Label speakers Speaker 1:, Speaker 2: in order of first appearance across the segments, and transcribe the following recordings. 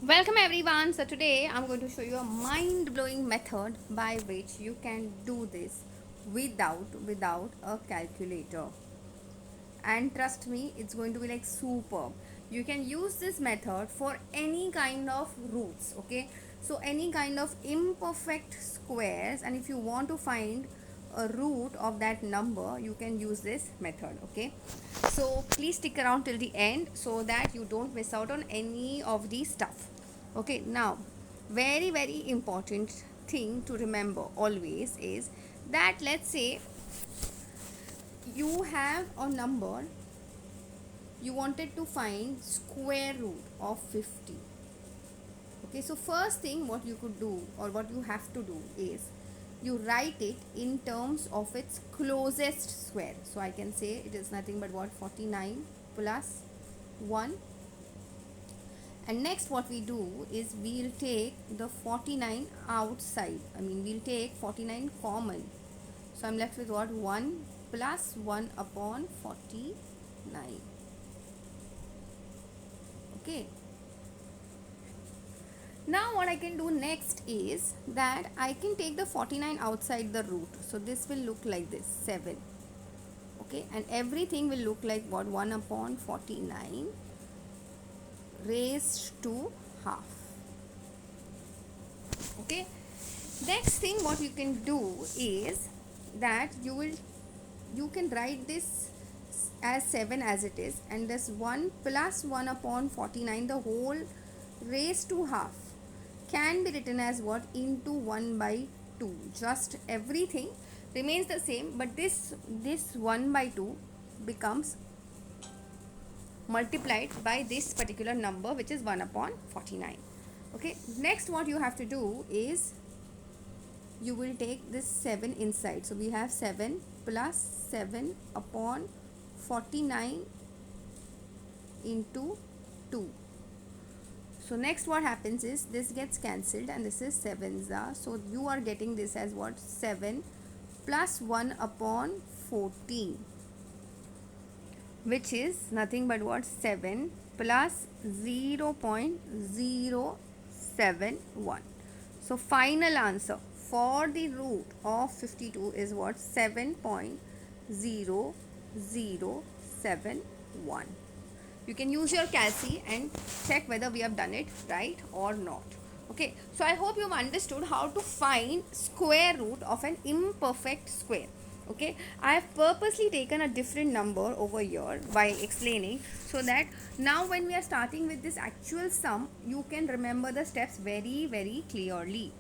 Speaker 1: Welcome everyone. So today I'm going to show you a mind-blowing method by which you can do this without a calculator. And trust me, it's going to be like superb. You can use this method for any kind of roots, okay? So any kind of imperfect squares, and if you want to find a root of that number, you can use this method, okay? So please stick around till the end so that you don't miss out on any of the stuff. Okay, now very important thing to remember always is that, let's say you have a number, you wanted to find square root of 50. Okay, so first thing what you could do, or what you have to do, is you write it in terms of its closest square. So I can say it is nothing but what, 49 plus 1. And next what we do is we'll take the 49 outside, we'll take 49 common. So I'm left with what, 1 plus 1 upon 49. Okay, now what I can do next is that I can take the 49 outside the root. So this will look like this, 7. Okay, and everything will look like what, 1 upon 49 raised to half. Okay, next thing what you can do is that you can write this as 7 as it is, and this 1 plus 1 upon 49, the whole raised to half, can be written as what, into 1 by 2. Just everything remains the same, but this 1 by 2 becomes multiplied by this particular number, which is 1 upon 49. Okay, next what you have to do is you will take this 7 inside. So we have 7 plus 7 upon 49 into 2. So next what happens is this gets cancelled and this is 7s are. So you are getting this as what, 7 plus 1 upon 14, which is nothing but what, 7 plus 0.071. So final answer for the root of 52 is what, 7.0071. You can use your calci and check whether we have done it right or not. Okay, so I hope you've understood how to find square root of an imperfect square. Okay, I have purposely taken a different number over here while explaining, so that now when we are starting with this actual sum, you can remember the steps very clearly.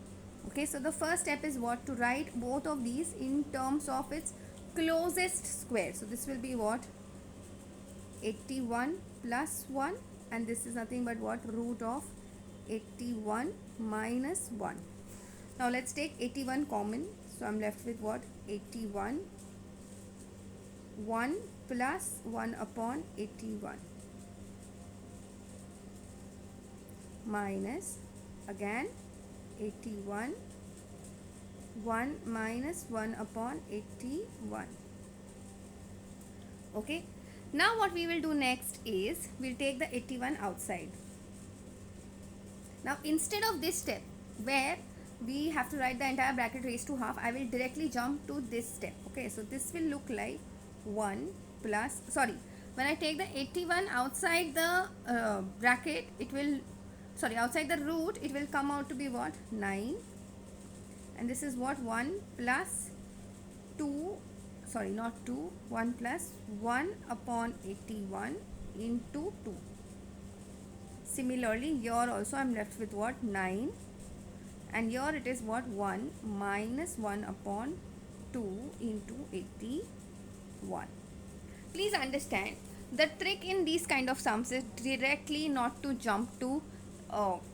Speaker 1: Okay, so the first step is what, to write both of these in terms of its closest square. So this will be what, 81 plus 1, and this is nothing but what, root of 81 minus 1. Now let's take 81 common. So I'm left with what, 81, 1 plus 1 upon 81 minus again 81, 1 minus 1 upon 81. Okay, now what we will do next is we'll take the 81 outside. Now instead of this step where we have to write the entire bracket raised to half, I will directly jump to this step. Okay, so this will look like 1 plus, sorry, when I take the 81 outside the bracket, it will, sorry, outside the root, it will come out to be what, 9. And this is what, 1 plus 2, sorry, not 2, 1 plus 1 upon 81 into 2. Similarly, here also I am left with what, 9, and here it is what, 1 minus 1 upon 2 into 81. Please understand, the trick in these kind of sums is directly not to jump to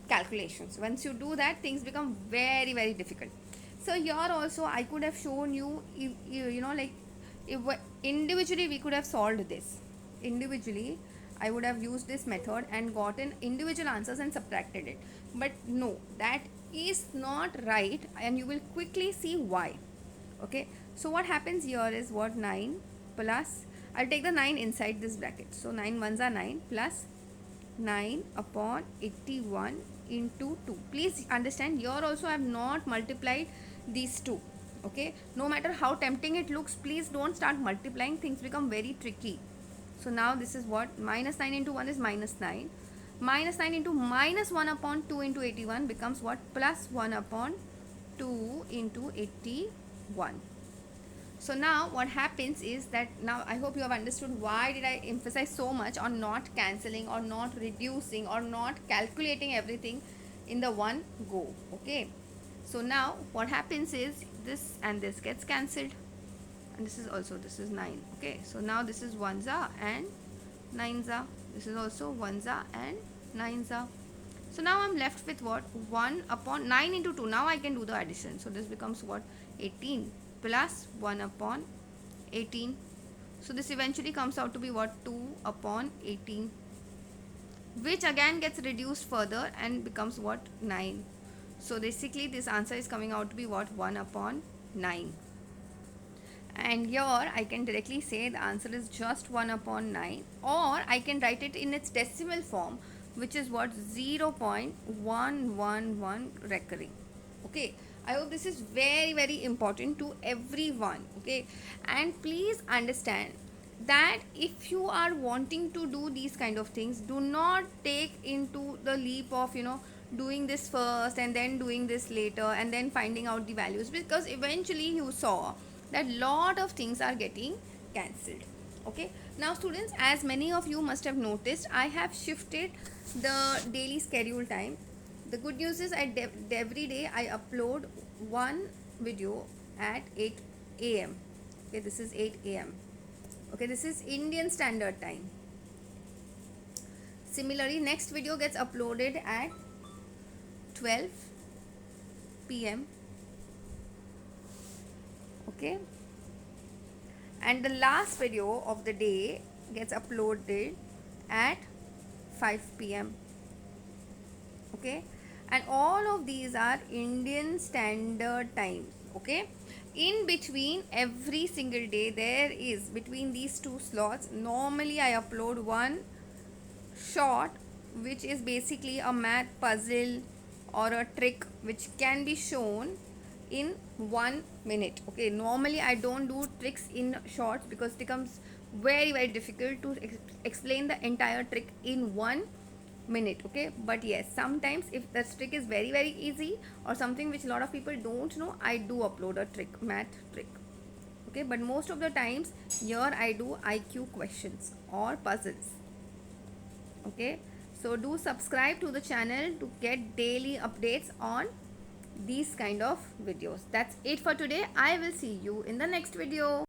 Speaker 1: calculations. Once you do that, things become very difficult. So here also I could have shown you, like if individually we could have solved this. Individually I would have used this method and gotten individual answers and subtracted it. But no, that is not right, and you will quickly see why. Okay, so what happens here is what, 9 plus, I'll take the 9 inside this bracket. So 9 ones are 9 plus 9 upon 81 into 2. Please understand, here also I have not multiplied these two. Okay, no matter how tempting it looks, please don't start multiplying, things become very tricky. So now this is what, minus 9 into 1 is minus 9. Minus 9 into minus 1 upon 2 into 81 becomes what, plus 1 upon 2 into 81. So now what happens is that, now I hope you have understood why did I emphasize so much on not cancelling or not reducing or not calculating everything in the one go. Okay, so now what happens is this and this gets cancelled, and this is also, this is 9. Okay, so now this is 1 and 9, this is also 1 and 9. So now I'm left with what, 1 upon 9 into 2. Now I can do the addition. So this becomes what, 18 plus 1 upon 18. So this eventually comes out to be what, 2 upon 18, which again gets reduced further and becomes what, 9. So basically this answer is coming out to be what, 1 upon 9. And here I can directly say the answer is just 1 upon 9, or I can write it in its decimal form, which is what, 0.111 recurring. Okay, I hope this is very very important to everyone. Okay, and please understand that if you are wanting to do these kind of things, do not take into the leap of doing this first and then doing this later and then finding out the values, because eventually you saw that lot of things are getting cancelled. Okay, now students, as many of you must have noticed, I have shifted the daily schedule time. The good news is every day I upload one video at 8 a.m. Okay, this is 8 a.m. Okay, this is Indian Standard Time. Similarly, next video gets uploaded at 12 p.m. Okay, and the last video of the day gets uploaded at 5 p.m. Okay, and all of these are Indian Standard Time. Okay, in between every single day there is, between these two slots, normally I upload one short which is basically a math puzzle or a trick which can be shown in 1 minute. Okay, normally I don't do tricks in shorts because it becomes very very difficult to explain the entire trick in 1 minute. Okay, but yes, sometimes if the trick is very very easy or something which a lot of people don't know, I do upload a trick, math trick. Okay, but most of the times here I do IQ questions or puzzles. Okay, so do subscribe to the channel to get daily updates on these kind of videos. That's it for today. I will see you in the next video.